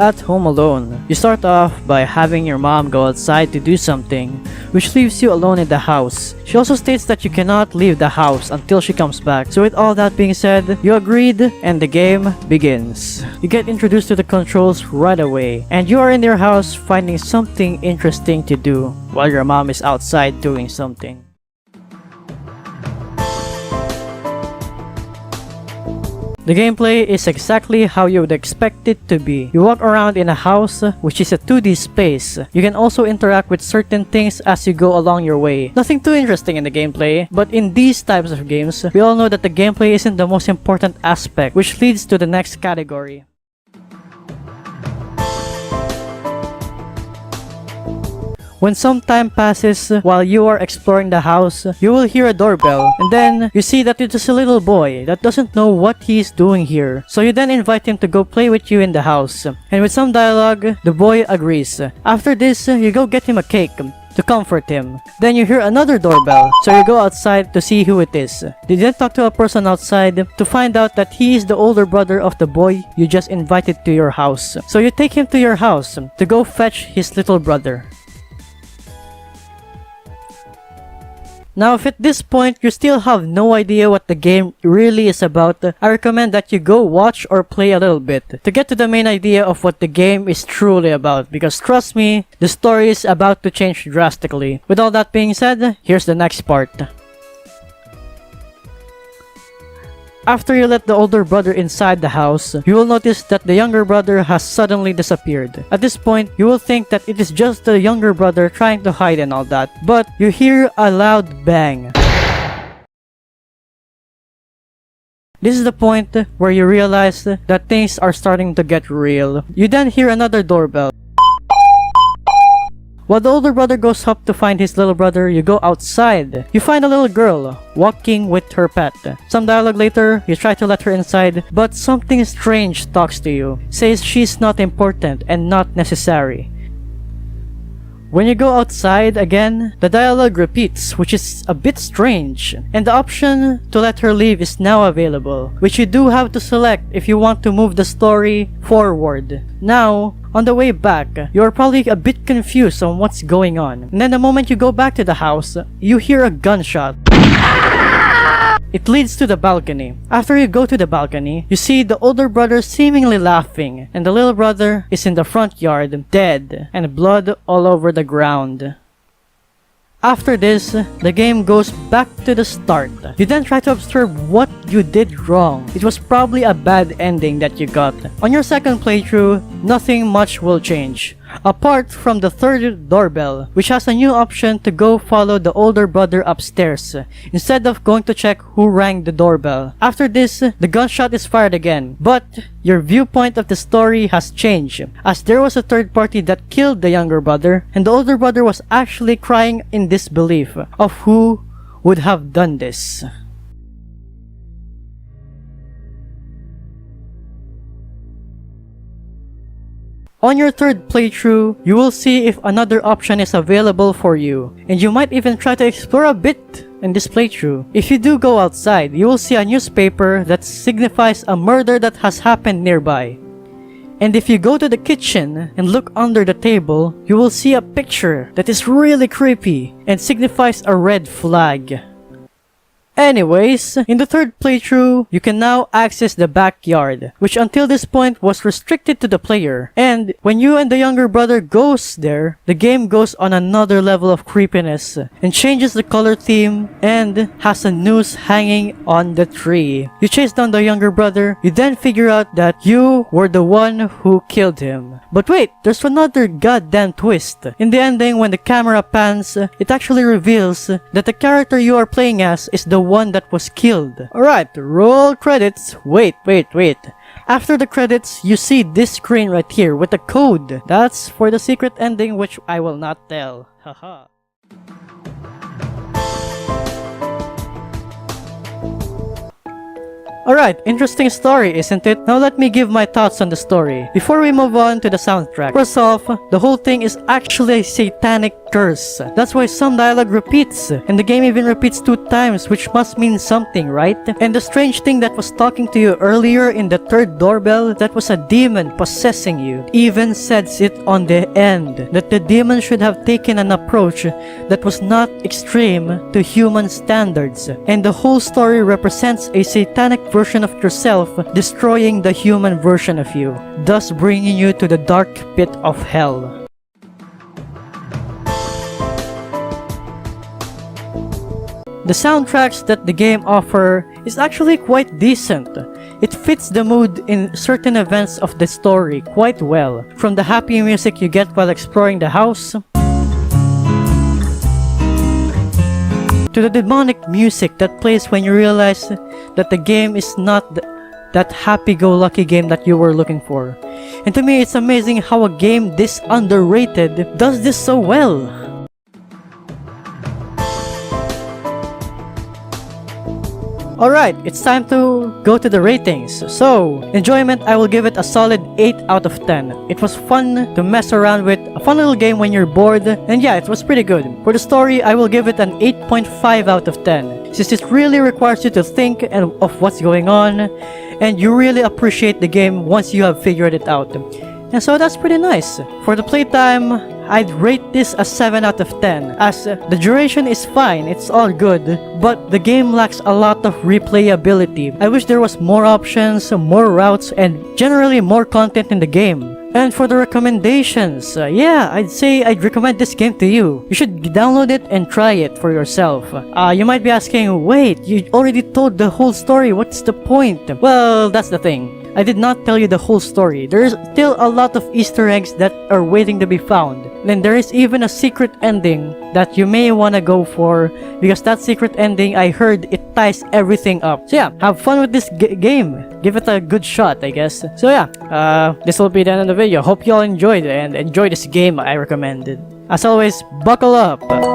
at home alone. You start off by having your mom go outside to do something, which leaves you alone in the house. She also states that you cannot leave the house until she comes back. So with all that being said, you agreed and the game begins. You get introduced to the controls right away, and you are in your house finding something interesting to do while your mom is outside doing something. The gameplay is exactly how you would expect it to be. You walk around in a house, which is a 2D space. You can also interact with certain things as you go along your way. Nothing too interesting in the gameplay, but in these types of games, we all know that the gameplay isn't the most important aspect, which leads to the next category. When some time passes while you are exploring the house, you will hear a doorbell, and then you see that it is a little boy that doesn't know what he is doing here. So you then invite him to go play with you in the house, and with some dialogue, the boy agrees. After this, you go get him a cake to comfort him. Then you hear another doorbell, so you go outside to see who it is. You then talk to a person outside to find out that he is the older brother of the boy you just invited to your house. So you take him to your house to go fetch his little brother. Now, if at this point you still have no idea what the game really is about, I recommend that you go watch or play a little bit to get to the main idea of what the game is truly about, because trust me, the story is about to change drastically. With all that being said, here's the next part. After you let the older brother inside the house, you will notice that the younger brother has suddenly disappeared. At this point, you will think that it is just the younger brother trying to hide and all that, but you hear a loud bang. This is the point where you realize that things are starting to get real. You then hear another doorbell. While the older brother goes up to find his little brother, you go outside. You find a little girl walking with her pet. Some dialogue later, you try to let her inside, but something strange talks to you, says she's not important and not necessary. When you go outside again, the dialogue repeats, which is a bit strange, and the option to let her leave is now available, which you do have to select if you want to move the story forward. Now, on the way back, you are probably a bit confused on what's going on, and then the moment you go back to the house, you hear a gunshot. It leads to the balcony. After you go to the balcony, you see the older brother seemingly laughing, and the little brother is in the front yard, dead, and blood all over the ground. After this, the game goes back to the start. You then try to observe what you did wrong. It was probably a bad ending that you got. On your second playthrough, nothing much will change, apart from the third doorbell, which has a new option to go follow the older brother upstairs, instead of going to check who rang the doorbell. After this, the gunshot is fired again, but your viewpoint of the story has changed, as there was a third party that killed the younger brother, and the older brother was actually crying in disbelief of who would have done this. On your third playthrough, you will see if another option is available for you, and you might even try to explore a bit in this playthrough. If you do go outside, you will see a newspaper that signifies a murder that has happened nearby. And if you go to the kitchen and look under the table, you will see a picture that is really creepy and signifies a red flag. Anyways, in the third playthrough, you can now access the backyard, which until this point was restricted to the player. And when you and the younger brother goes there, the game goes on another level of creepiness and changes the color theme and has a noose hanging on the tree. You chase down the younger brother, you then figure out that you were the one who killed him. But wait, there's another goddamn twist. In the ending, when the camera pans, it actually reveals that the character you are playing as is the one that was killed. Alright, roll credits. Wait. After the credits, you see this screen right here with the code. That's for the secret ending, which I will not tell. Haha. Alright, interesting story, isn't it? Now let me give my thoughts on the story before we move on to the soundtrack. First off, the whole thing is actually a satanic curse. That's why some dialogue repeats, and the game even repeats 2 times, which must mean something, right? And the strange thing that was talking to you earlier in the 3rd doorbell, that was a demon possessing you. Even says it on the end, that the demon should have taken an approach that was not extreme to human standards, and the whole story represents a satanic version of yourself destroying the human version of you, thus bringing you to the dark pit of hell. The soundtracks that the game offer is actually quite decent. It fits the mood in certain events of the story quite well, from the happy music you get while exploring the house, to the demonic music that plays when you realize that the game is not that happy-go-lucky game that you were looking for. And to me, it's amazing how a game this underrated does this so well. Alright, it's time to go to the ratings. So, enjoyment, I will give it a solid 8 out of 10. It was fun to mess around with, a fun little game when you're bored, and yeah, it was pretty good. For the story, I will give it an 8.5 out of 10, since it really requires you to think of what's going on, and you really appreciate the game once you have figured it out. And so that's pretty nice. For the playtime, I'd rate this a 7 out of 10, as the duration is fine, it's all good, but the game lacks a lot of replayability. I wish there was more options, more routes, and generally more content in the game. And for the recommendations, yeah, I'd say I'd recommend this game to you. You should download it and try it for yourself. You might be asking, wait, you already told the whole story, what's the point? Well, that's the thing. I did not tell you the whole story. There is still a lot of Easter eggs that are waiting to be found. And there is even a secret ending that you may wanna go for, because that secret ending, I heard it ties everything up. So yeah, have fun with this game. Give it a good shot, I guess. So yeah, this will be the end of the video. Hope you all enjoyed and enjoy this game I recommended. As always, buckle up!